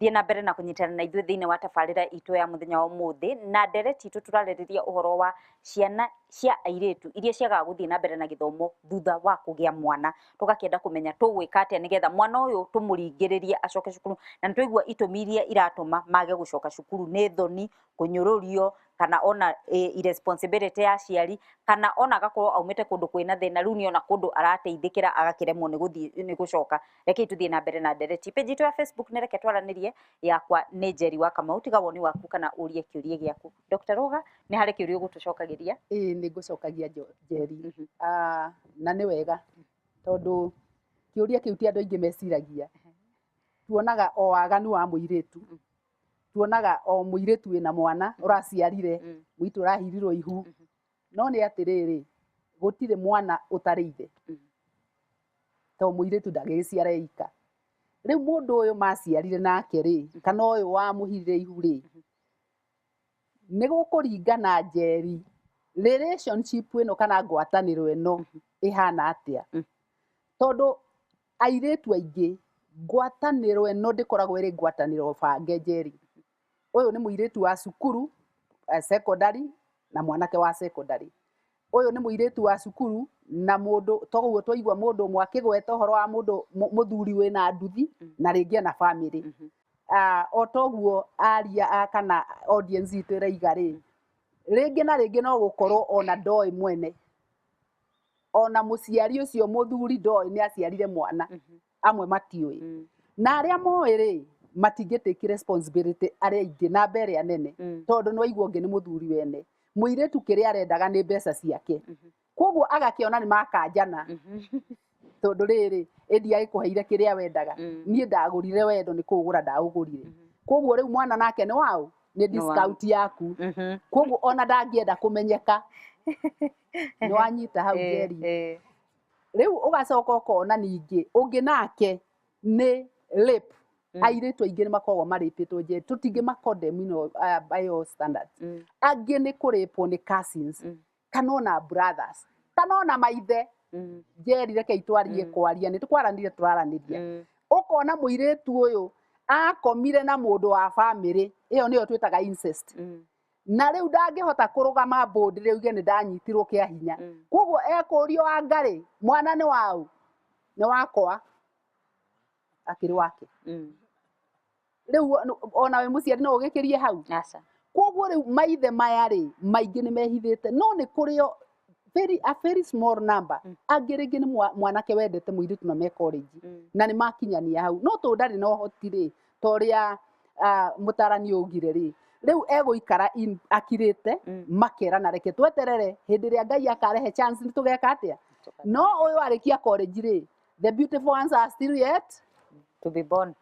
thiĩ na mbere na kũnyitana na ithuĩ thĩinĩ wa tabarĩra itũ ya mũthenya wa ũmũthĩ, na ndereti itũ tũrarĩrĩria ũhoro wa ciana cia airĩtu iria ciagaga gũthiĩ na mbere na gĩthomo thutha wa kũgĩa mwana, tũgakĩenda kũmenya tũgwĩka atĩa nĩgetha mwana ũyũ tũmũringĩrĩrie acoke cukuru, na nĩtwaigua itũmi iria iratũma mage gũcoka cukuru nĩ thoni, kũnyũrũrio, kana ona irresponsibility ya aciari, kana ona agakorwo aumĩte kũndũ kwĩna thĩna, rĩu nĩona kũndũ arateithĩkĩra agakĩremwo nĩ gũcoka. Reke tũthiĩ na mbere na ndereti. Page itũ ya Facebook nĩ reke twaranĩrie, yakwa nĩ Njeri wa Kamau, tiga woni waku kana ũrie kĩũria gĩaku. Dr. Ruga, nĩ harĩ kĩũria ũgũtũcokagĩria? Nĩ ngũcokagia Njeri. Na nĩ wega tondũ kĩũria kĩu ti andũ aingĩ meciragia. Tuonaga o waganu wa mũirĩtu, tuonaga o mũirĩtu wĩna mwana ũraciarire, mũitũ ũrahirirwo ihu, no nĩ atĩrĩrĩ, gũtirĩ mwana ũtarĩ ithe, to mũirĩtu ndagĩgĩciara eika. Rĩu mũndũ ũyũ maciarire nake rĩ, kana ũyũ wamũhirire ihu rĩ, nĩ gũkũringana Njeri, relationship ĩno kana ngwatanĩro ĩno ĩhana atĩa. Tondũ airĩtu aingĩ ngwatanĩro ĩno ndĩkoragwo ĩrĩ ngwatanĩro bange Njeri. Ũyũ nĩ mũirĩtu wa cukuru secondary na mwanake wa secondary. Ũyũ nĩ mũirĩtu wa cukuru na mũndũ, toguo twaigua mũndũ ũmwe akĩgweta ũhoro wa mũndũ mũthuri wĩna nduthi na rĩngĩ na family. O toguo aria kana audience itũ ĩraiga rĩ, rĩngĩ na rĩngĩ no gũkorwo ona ndoĩ mwene, ona mũciari ũcio mũthuri ndoĩ nĩ aciarire mwana, amwe matiũĩ. Na arĩa moĩ rĩ, matingĩtake responsibility arĩa aingĩ na mbere anene, tondũ nĩ waigua ũngĩ nĩ mũthuri wene. Mũirĩtu kĩrĩa arendaga nĩ mbeca ciake, koguo agakĩona nĩ makanjana, tondũ rĩrĩ ĩndi agĩkũheire kĩrĩa wendaga, niĩ ndagũrire wendo nĩ kũgũra ndaũgũrire, koguo rĩu mwana nake nĩ waũ, nĩ discount yaku, koguo ona ndangĩenda kũmenyeka. Nĩ wanyita hau Njeri. Rĩu ũgacoka ũkona ningĩ ũngĩ nake nĩ rape. Airĩtu aingĩ nĩ makoragwo marĩpĩtwo Njeri, tũtingĩ condemn by all standards. Angĩ nĩ kũrĩpwo nĩ cousins, kana ona brothers, kana ona maithe. Njeri reke itwarie kwaria, nĩ tũkwaranire tũraranĩria. Ũkona mũirĩtu ũyũ akomire na mũndũ wa family, ĩyo nĩyo twĩtaga incest. Na rĩu ndangĩhota kũrũgama board rĩu nĩ ndanyitirwo kĩa hinya. Koguo ekũrio Wangarĩ, mwana nĩ waũ? Nĩ wakwa. Akĩrĩ wake. Rĩu ona we mũciari no ũgĩkĩrie hau. Koguo rĩu maithe maya rĩ, maingĩ nĩ mehithĩte, no nĩ kũrĩ a very small number. Angĩ rĩngĩ nĩ mwanake wendete mũirĩtu na me college, na nĩ makinyania hau. No tondũ ndarĩ na ũhoti rĩ, ta ũrĩa mũtarani augire rĩ, rĩu egũikara akirĩte, makerana reke tweterere hĩndĩ ĩrĩa Ngai akarehe chance nĩ tũgeka atĩa. No ũyũ arĩkia college rĩ, the beautiful ones are still yet to be born.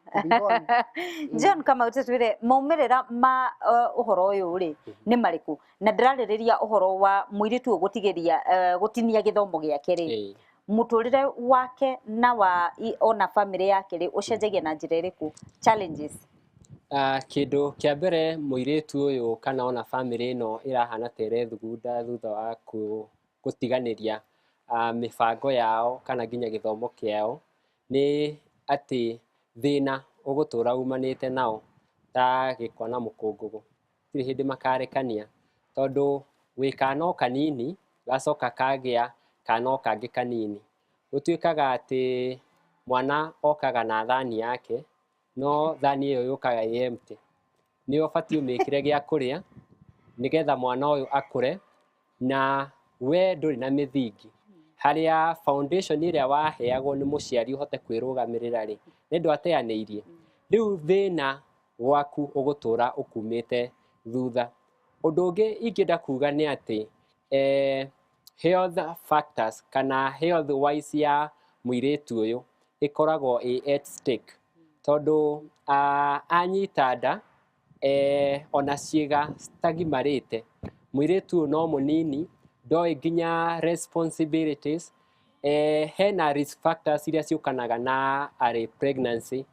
John Kamau, tũtwĩre maumĩrĩra ma ũhoro ũyũ rĩ nĩ marĩkũ? Na ndĩrarĩrĩria ũhoro wa mũirĩtu gũtinia gĩthomo gĩake rĩ, mũtũrĩre wake na wa ona family yake rĩ ũcenjagia na njĩra ĩrĩkũ? Challenges. Kĩndũ kĩa mbere mũirĩtu ũyũ kana ona family ĩno ĩrahana ta ĩrethugunda thutha wa gũtiganĩria mĩbango yao kana nginya gĩthomo kĩao, nĩ atĩ thĩna ũgũtũra umanĩte nao ta gĩko na mũkũngũgũ, gũtirĩ hĩndĩ makarekania, tondũ gwĩ kana o kanini gacoka kagĩa kana o kangĩ kanini, gũtuĩkaga atĩ mwana okaga na thani yake, no thani ĩyo yũkaga ĩ empty. Nĩ ũbatiĩ ũmĩkĩre gĩa kũrĩa nĩgetha mwana ũyũ akũre na we ndũrĩ na mĩthingi, harĩa foundation ĩrĩa waheagwo nĩ mũciari ũhote kwĩrũgamĩrĩra rĩ, nĩ ndũ ateanĩirie. Rĩu thĩna gwaku ũgũtũra ũkumĩte thutha. Ũndũ ũngĩ ingĩenda kuga nĩ atĩ health factors kana health wise ya mũirĩtu ũyũ ĩkoragwo ĩ at stake, tondũ anyita nda ona ciĩga citagimarĩte, mũirĩtu ũyũ no mũnini, ndoĩ nginya responsibilities, hena risk factors iria ciũkanaga na arĩ pregnancy,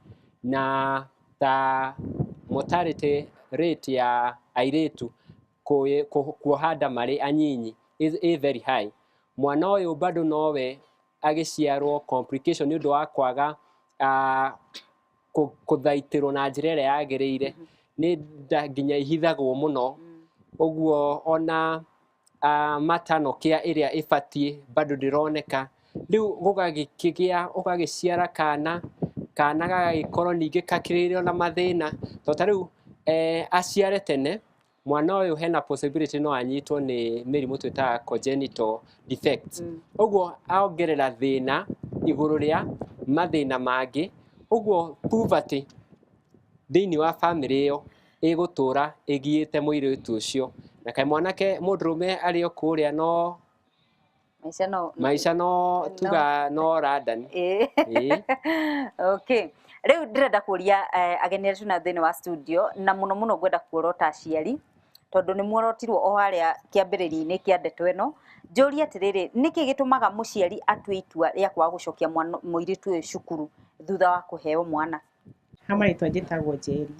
na ta mortality rate ya airĩtu kuoha nda marĩ anyinyi is very high. Mwana ũyũ bado nowe agĩciarwo complication nĩ ũndũ wa kwaga kũthaitĩrwo na njĩra ĩrĩa yagĩrĩire nĩ nda nginya ihithagwo mũno, ũguo ona matano kĩa ĩrĩa ĩbatiĩ bado ndĩroneka. Rĩu gũgagĩkĩgĩa ũgagĩciara kana gagagĩkorwo ningĩ kakĩrĩirwo na mathĩna, tondũ ta rĩu aciare tene, mwana ũyũ hena possibility no anyitwo nĩ mĩrimũ twĩtaga congenital defects. Ũguo ongerera thĩna igũrũ rĩa mathĩna mangĩ, ũguo puberty thĩinĩ wa family ĩyo ĩgũtũra ĩgiĩte mũirĩtu ũcio, na kaĩ mwanake mũndũrũme arĩ o kũrĩa no maica no tuga no London. Okay, rĩu ndĩrenda kũria ageni aitũ na thĩinĩ wa studio, na mũno mũno ngwenda kuorota aciari, tondũ nĩ muorotirwo o harĩa kĩambĩrĩria-inĩ kĩa ndeto ĩno. Njũrie atĩrĩrĩ, nĩkĩ gĩtũmaga mũciari atue itua rĩa kwaga gũcokia mũirĩtu ũyũ cukuru thutha wa kũheo mwana? Hamarĩtwa njĩtagwo Njeri.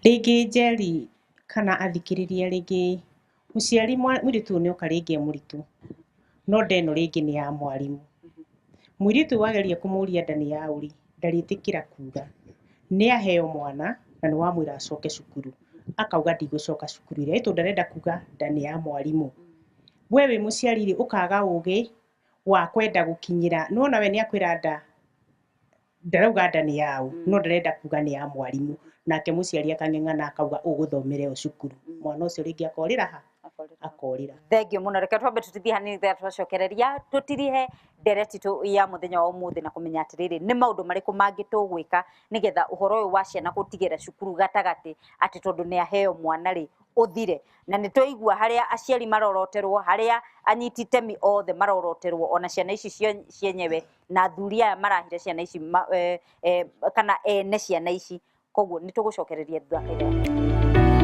Rĩngĩ Njeri kana athikĩrĩria, rĩngĩ mũciari mũirĩtu ũyũ nĩoka rĩngĩ mũritũ, no ndeno rĩngĩ nĩ ya mwarimũ. Mũirĩtu wageria kũmũria nda nĩ ya ũri, ndarĩtĩkĩra kuga, nĩ aheo mwana na nĩ wamwĩra acoke cukuru, akauga ndigũcoka cukuru ĩrĩa, ĩtũ ndarenda kuga nda nĩ ya mwarimũ. We wĩ mũciari rĩ, ũkaga ũgĩ wa kwenda gũkinyĩra, nona we nĩ akwĩra nda ndarauga nda nĩ yaũ, no ndarenda kuga nĩ ya mwarimũ, nake mũciari akang'eng'ana akauga ũgũthomera o cukuru. Mwana ũcio rĩngĩ akorĩra ha? Akorĩra. Thengio mũno, reke twambe tũtithie hanini thutha twacokereria tũtirihe ndereti ya mũthenya wa ũmũthĩ na kũmenya atĩrĩrĩ, nĩ maũndũ marĩkũ mangĩ tũgwĩka nĩgetha ũhoro ũyũ wa ciana gũtigĩra cukuru gatagatĩ atĩ tondũ nĩ aheo mwana rĩ ũthire. Na nĩ twaigua harĩa aciari maroroterwo, harĩa anyiti itemi othe maroroterwo, ona ciana ici cienyewe na athuri aya marahire ciana ici kana ene ciana ici. Koguo nĩ tũgũcokereria thutha wa